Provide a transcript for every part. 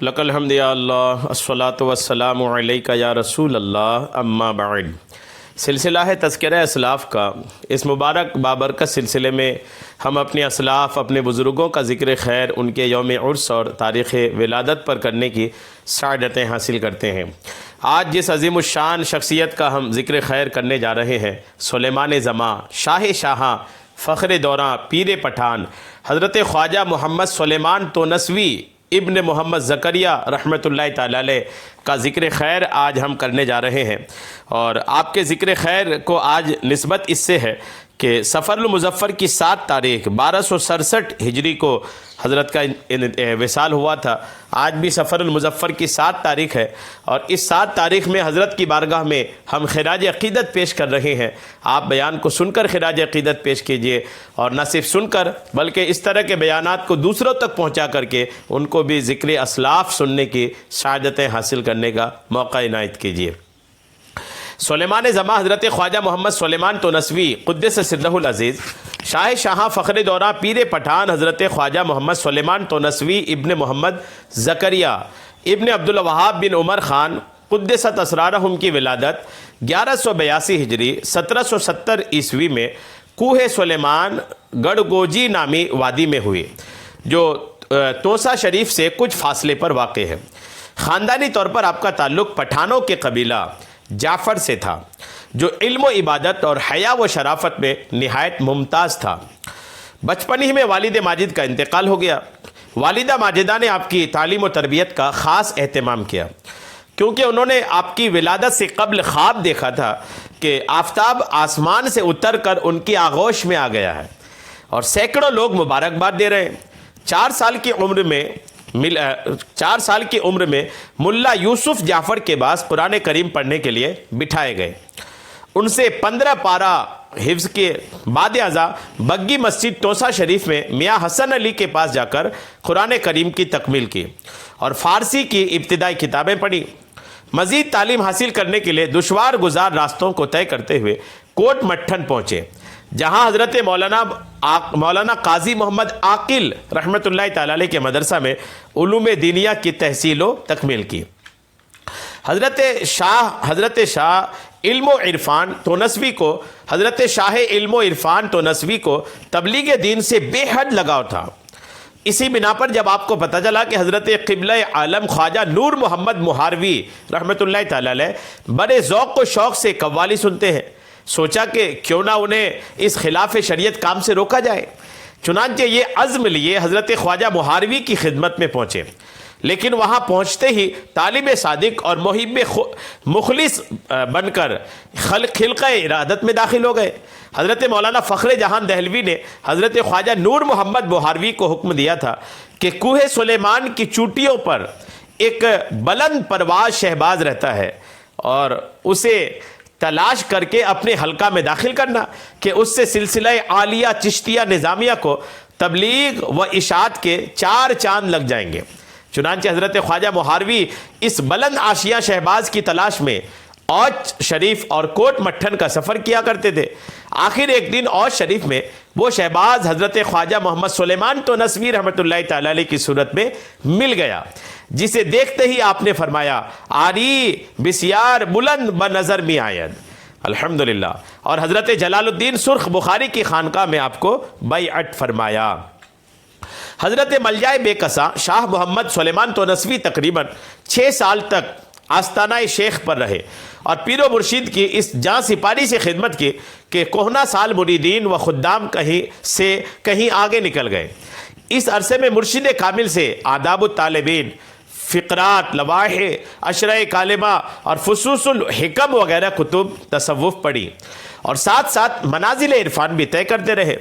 لک الحمد یا اللہ الصلاۃ والسلام علیک یا رسول اللہ اما بعد۔ سلسلہ ہے تذکرہ اسلاف کا۔ اس مبارک بابرکت سلسلے میں ہم اپنے اسلاف، اپنے بزرگوں کا ذکر خیر، ان کے یوم عرس اور تاریخ ولادت پر کرنے کی سعادتیں حاصل کرتے ہیں۔ آج جس عظیم الشان شخصیت کا ہم ذکر خیر کرنے جا رہے ہیں، سلیمان زماں، شاہ شاہاں، فخر دوراں، پیر پٹھان، حضرت خواجہ محمد سلیمان تونسوی ابن محمد زکریا رحمۃ اللہ تعالی علیہ کا ذکر خیر آج ہم کرنے جا رہے ہیں۔ اور آپ کے ذکر خیر کو آج نسبت اس سے ہے کہ سفر المظفر کی 7 تاریخ 1267 ہجری کو حضرت کا وصال ہوا تھا۔ آج بھی سفر المظفر کی 7 تاریخ ہے، اور اس 7 تاریخ میں حضرت کی بارگاہ میں ہم خراج عقیدت پیش کر رہے ہیں۔ آپ بیان کو سن کر خراج عقیدت پیش کیجئے، اور نہ صرف سن کر بلکہ اس طرح کے بیانات کو دوسروں تک پہنچا کر کے ان کو بھی ذکر اسلاف سننے کی سعادتیں حاصل کرنے کا موقع عنایت کیجئے۔ سلیمان زماں حضرت خواجہ محمد سلیمان تونسوی قدس سرہ العزیز، شاہ شاہاں، فخر دوراں، پیر پٹھان حضرت خواجہ محمد سلیمان تونسوی ابن محمد زکریا ابن عبدالوہاب بن عمر خان قدست اسرارہم کی ولادت 1182 ہجری 1770 عیسوی میں کوہ سلیمان گڑھ گوجی نامی وادی میں ہوئی، جو توسا شریف سے کچھ فاصلے پر واقع ہے۔ خاندانی طور پر آپ کا تعلق پٹھانوں کے قبیلہ جعفر سے تھا، جو علم و عبادت اور حیا و شرافت میں نہایت ممتاز تھا۔ بچپن ہی میں والد ماجد کا انتقال ہو گیا۔ والدہ ماجدہ نے آپ کی تعلیم و تربیت کا خاص اہتمام کیا، کیونکہ انہوں نے آپ کی ولادت سے قبل خواب دیکھا تھا کہ آفتاب آسمان سے اتر کر ان کی آغوش میں آ گیا ہے، اور سینکڑوں لوگ مبارکباد دے رہے ہیں۔ 4 سال کی عمر میں ملا یوسف جعفر کے پاس قرآن کریم پڑھنے کے لیے بٹھائے گئے۔ ان سے 15 پارہ حفظ کے بعد ازاں بگی مسجد توسا شریف میں میاں حسن علی کے پاس جا کر قرآن کریم کی تکمیل کی اور فارسی کی ابتدائی کتابیں پڑھی۔ مزید تعلیم حاصل کرنے کے لیے دشوار گزار راستوں کو طے کرتے ہوئے کوٹ مٹھن پہنچے، جہاں حضرت مولانا قاضی محمد عاقل رحمۃ اللہ تعالی علیہ کے مدرسہ میں علوم دینیہ کی تحصیل و تکمیل کی۔ حضرت شاہ علم و عرفان تونسوی کو تبلیغ دین سے بے حد لگاؤ تھا۔ اسی بنا پر جب آپ کو پتہ چلا کہ حضرت قبلہ عالم خواجہ نور محمد مہاروی رحمۃ اللہ تعالی علیہ بڑے ذوق و شوق سے قوالی سنتے ہیں، سوچا کہ کیوں نہ انہیں اس خلاف شریعت کام سے روکا جائے۔ چنانچہ یہ عزم لیے حضرت خواجہ مہاروی کی خدمت میں پہنچے، لیکن وہاں پہنچتے ہی طالب صادق اور محب مخلص بن کر خلقہ ارادت میں داخل ہو گئے۔ حضرت مولانا فخر جہان دہلوی نے حضرت خواجہ نور محمد مہاروی کو حکم دیا تھا کہ کوہ سلیمان کی چوٹیوں پر ایک بلند پرواز شہباز رہتا ہے، اور اسے تلاش کر کے اپنے حلقہ میں داخل کرنا کہ اس سے سلسلہ عالیہ چشتیہ نظامیہ کو تبلیغ و اشاعت کے 4 چاند لگ جائیں گے۔ چنانچہ حضرت خواجہ مہاروی اس بلند آشیاں شہباز کی تلاش میں اوچ شریف اور کوٹ مٹھن کا سفر کیا کرتے تھے۔ آخر ایک دن اوچ شریف میں وہ شہباز حضرت خواجہ محمد سلیمان تونسوی رحمۃ اللہ تعالی علیہ کی صورت میں مل گیا، جسے دیکھتے ہی آپ نے فرمایا، آری بسیار بلند بنظر می آید، الحمدللہ، اور حضرت جلال الدین سرخ بخاری کی خانقاہ میں آپ کو بیعت فرمایا۔ حضرت ملجائے بے کساں شاہ محمد سلیمان تونسوی تقریباً 6 سال تک آستانہ شیخ پر رہے، اور پیر و مرشید کی اس جاں سپاری سے خدمت کی کہ کوہنا سال مریدین و خدام کہیں آگے نکل گئے۔ اس عرصے میں مرشد کامل سے آداب الطالبین، فقرات، لواحِ عشرہ کالمہ اور فصوص الحکم وغیرہ کتب تصوف پڑھی، اور ساتھ ساتھ منازل عرفان بھی طے کرتے رہے۔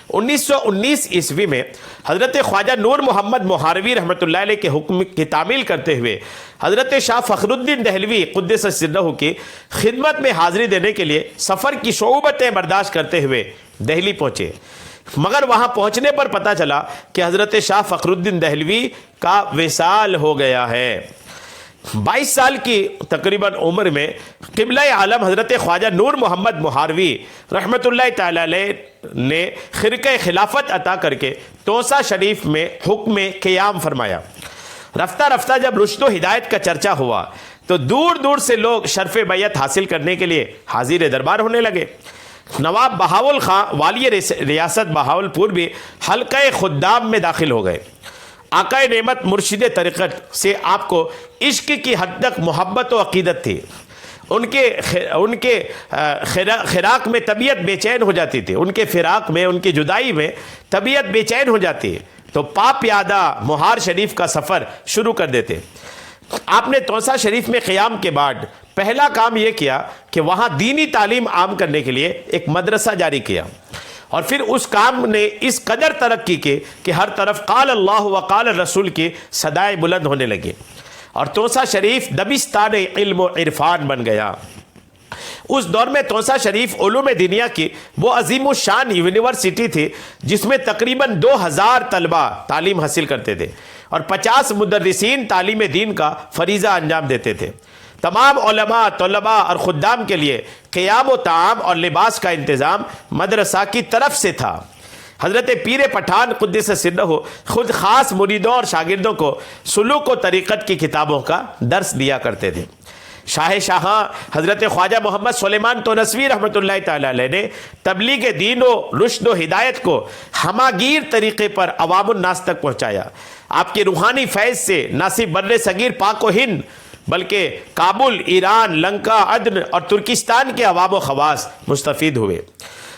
1919 عیسوی میں حضرت خواجہ نور محمد مہاروی رحمۃ اللہ علیہ کے حکم کی تعمیل کرتے ہوئے حضرت شاہ فخر الدین دہلوی قدس سرہ کی خدمت میں حاضری دینے کے لیے سفر کی صعوبتیں برداشت کرتے ہوئے دہلی پہنچے، مگر وہاں پہنچنے پر پتہ چلا کہ حضرت شاہ فخر الدین دہلوی کا وصال ہو گیا ہے۔ 22 سال کی تقریباً عمر میں قبلہ عالم حضرت خواجہ نور محمد مہاروی رحمۃ اللہ تعالی علیہ نے خرقہ خلافت عطا کر کے توسا شریف میں حکم قیام فرمایا۔ رفتہ رفتہ جب رشد و ہدایت کا چرچا ہوا تو دور دور سے لوگ شرف بیعت حاصل کرنے کے لیے حاضر دربار ہونے لگے۔ نواب بہاول خان والی ریاست بہاولپور بھی حلقہ خدام میں داخل ہو گئے۔ آقا نعمت مرشد طریقت سے آپ کو عشق کی حد تک محبت و عقیدت تھی۔ ان کے فراق میں طبیعت بے چین ہو جاتی تھی، ان کے فراق میں، ان کی جدائی میں طبیعت بے چین ہو جاتی، تو پاپ پیادہ مہار شریف کا سفر شروع کر دیتے۔ آپ نے توسہ شریف میں قیام کے بعد پہلا کام یہ کیا کہ وہاں دینی تعلیم عام کرنے کے لیے ایک مدرسہ جاری کیا، اور پھر اس کام نے اس قدر ترقی کی کہ ہر طرف قال اللہ و قال رسول کی صدائیں بلند ہونے لگی، اور توسہ شریف دبستان علم و عرفان بن گیا۔ اس دور میں توسہ شریف علوم دینیا کی وہ عظیم الشان یونیورسٹی تھی جس میں تقریباً 2000 طلبہ تعلیم حاصل کرتے تھے اور 50 مدرسین تعلیم دین کا فریضہ انجام دیتے تھے۔ تمام علماء، طلباء اور خدام کے لیے قیام و طعام اور لباس کا انتظام مدرسہ کی طرف سے تھا۔ حضرت پیر پٹھان قدس سرہ خود خاص مریدوں اور شاگردوں کو سلوک و طریقت کی کتابوں کا درس دیا کرتے تھے۔ شاہ شاہاں حضرت خواجہ محمد سلیمان تونسوی رحمۃ اللہ تعالی علیہ نے تبلیغ دین و رشد و ہدایت کو ہماگیر طریقے پر عوام الناس تک پہنچایا۔ آپ کے روحانی فیض سے نہ صرف بر صغیر پاک و ہند بلکہ کابل، ایران، لنکا، عدن اور ترکستان کے عوام و خواص مستفید ہوئے۔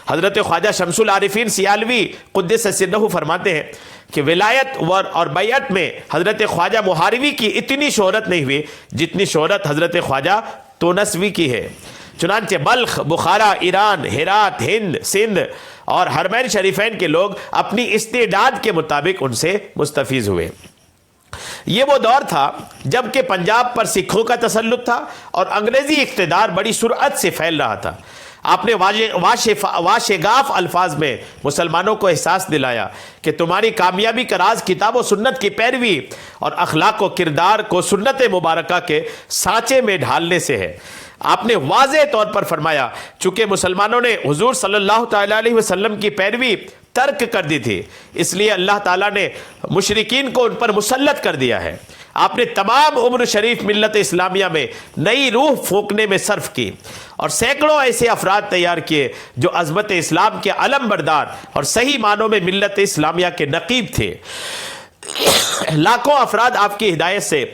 حضرت خواجہ شمس العارفین سیالوی قدس سرہ فرماتے ہیں کہ ولایت اور بیعت میں حضرت خواجہ مہاروی کی اتنی شہرت نہیں ہوئی جتنی شہرت حضرت خواجہ تونسوی کی ہے۔ چنانچہ بلخ، بخارا، ایران، ہرات، ہند، سندھ اور حرمین شریفین کے لوگ اپنی استعداد کے مطابق ان سے مستفیض ہوئے۔ یہ وہ دور تھا جب کہ پنجاب پر سکھوں کا تسلط تھا اور انگریزی اقتدار بڑی سرعت سے پھیل رہا تھا۔ آپ نے واشگاف الفاظ میں مسلمانوں کو احساس دلایا کہ تمہاری کامیابی کا راز کتاب و سنت کی پیروی اور اخلاق و کردار کو سنت مبارکہ کے سانچے میں ڈھالنے سے ہے۔ آپ نے واضح طور پر فرمایا چونکہ مسلمانوں نے حضور صلی اللہ تعالیٰ علیہ وسلم کی پیروی ترک کر دی تھی، اس لیے اللہ تعالیٰ نے مشرکین کو ان پر مسلط کر دیا ہے۔ آپ نے تمام عمر شریف ملت اسلامیہ میں نئی روح پھونکنے میں صرف کی اور سینکڑوں ایسے افراد تیار کیے جو عظمت اسلام کے علم بردار اور صحیح معنوں میں ملت اسلامیہ کے نقیب تھے۔ لاکھوں افراد آپ کی ہدایت سے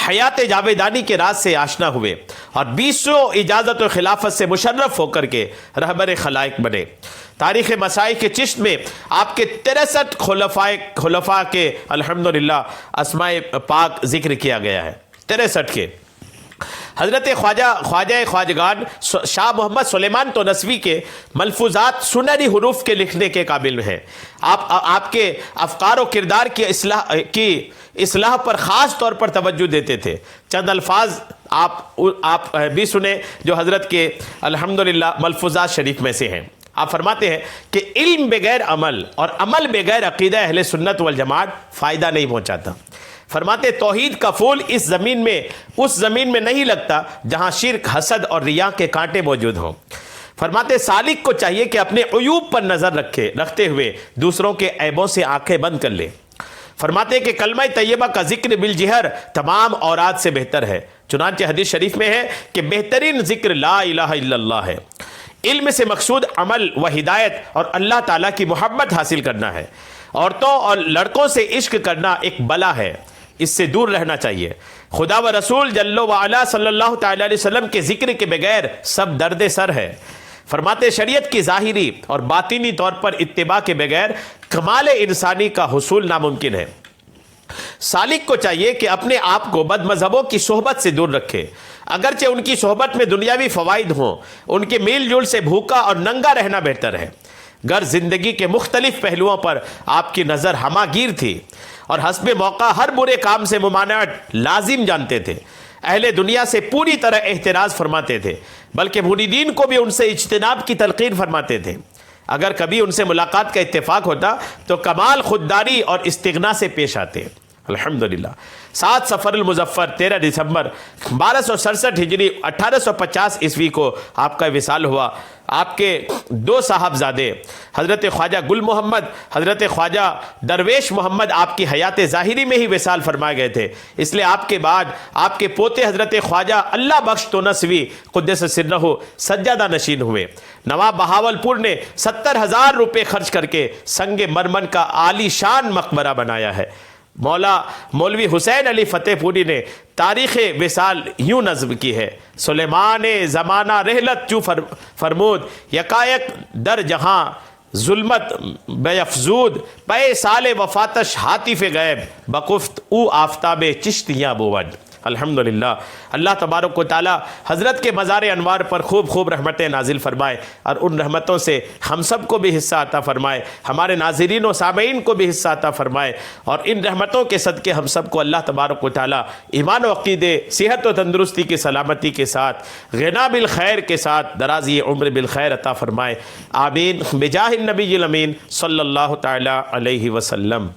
حیات جاویدانی کے راز سے آشنا ہوئے اور 20 اجازت و خلافت سے مشرف ہو کر کے رہبر خلائق بنے۔ تاریخ مسائل کے چشت میں آپ کے 63 خلفاء کے الحمدللہ اسماء پاک ذکر کیا گیا ہے، 63 کے۔ حضرت خواجہ خواجگان شاہ محمد سلیمان تونسوی کے ملفوظات سنہری حروف کے لکھنے کے قابل ہیں۔ آپ کے افکار و کردار کی اصلاح پر خاص طور پر توجہ دیتے تھے۔ چند الفاظ آپ بھی سنیں جو حضرت کے الحمدللہ ملفوظات شریف میں سے ہیں۔ آپ فرماتے ہیں کہ علم بغیر عمل اور عمل بغیر عقیدہ اہل سنت والجماعت فائدہ نہیں پہنچاتا۔ فرماتے توحید کا پھول اس زمین میں نہیں لگتا جہاں شرک، حسد اور ریاء کے کانٹے موجود ہوں۔ فرماتے سالک کو چاہیے کہ اپنے عیوب پر نظر رکھتے ہوئے دوسروں کے عیبوں سے آنکھیں بند کر لے۔ فرماتے کہ کلمہ طیبہ کا ذکر بالجہر تمام اوراد سے بہتر ہے، چنانچہ حدیث شریف میں ہے کہ بہترین ذکر لا الہ الا اللہ ہے۔ علم سے مقصود عمل و ہدایت اور اللہ تعالیٰ کی محبت حاصل کرنا ہے۔ عورتوں اور لڑکوں سے عشق کرنا ایک بلا ہے، اس سے دور رہنا چاہیے۔ خدا و رسول جل و علا صلی اللہ تعالیٰ علیہ وسلم کے ذکر کے بغیر سب درد سر ہے۔ فرماتے شریعت کی ظاہری اور باطنی طور پر اتباع کے بغیر کمال انسانی کا حصول ناممکن ہے۔ سالک کو چاہیے کہ اپنے آپ کو بد مذہبوں کی صحبت سے دور رکھے، اگرچہ ان کی صحبت میں دنیاوی فوائد ہوں، ان کے میل جول سے بھوکا اور ننگا رہنا بہتر ہے۔ گر زندگی کے مختلف پہلوؤں پر آپ کی نظر ہماگیر تھی اور حسب موقع ہر برے کام سے ممانعت لازم جانتے تھے۔ اہل دنیا سے پوری طرح احتراز فرماتے تھے، بلکہ مریدین کو بھی ان سے اجتناب کی تلقین فرماتے تھے۔ اگر کبھی ان سے ملاقات کا اتفاق ہوتا تو کمال خودداری اور استغنا سے پیش آتے۔ الحمدللہ۔ 7 سفر المظفر 13 دسمبر 1267 ہجری 1850 عیسوی کو آپ کا وصال ہوا۔ آپ کے 2 صاحبزادے حضرت خواجہ گل محمد، حضرت خواجہ درویش محمد آپ کی حیات ظاہری میں ہی وصال فرمائے گئے تھے، اس لیے آپ کے بعد آپ کے پوتے حضرت خواجہ اللہ بخش تونسوی قدس سرہ سجادہ نشین ہوئے۔ نواب بہاول پور نے 70,000 روپے خرچ کر کے سنگ مرمر کا عالی شان مقبرہ بنایا ہے۔ مولوی حسین علی فتح پوری نے تاریخ وصال یوں نظم کی ہے: سلیمان زمانہ رحلت جو فرمود، یکایک در جہاں ظلمت بیفزود، پے سال وفاتش حاطف غیب، بکفت او آفتاب چشتیاں بود۔ الحمدللہ، اللہ تبارک و تعالی حضرت کے مزار انوار پر خوب خوب رحمتیں نازل فرمائے، اور ان رحمتوں سے ہم سب کو بھی حصہ عطا فرمائے، ہمارے ناظرین و سامعین کو بھی حصہ عطا فرمائے، اور ان رحمتوں کے صدقے ہم سب کو اللہ تبارک و تعالی ایمان و عقیدے، صحت و تندرستی کی سلامتی کے ساتھ، غنا بالخیر کے ساتھ، درازی عمر بالخیر عطا فرمائے، آمین بجاہ النبی الامین صلی اللہ تعالی علیہ وسلم۔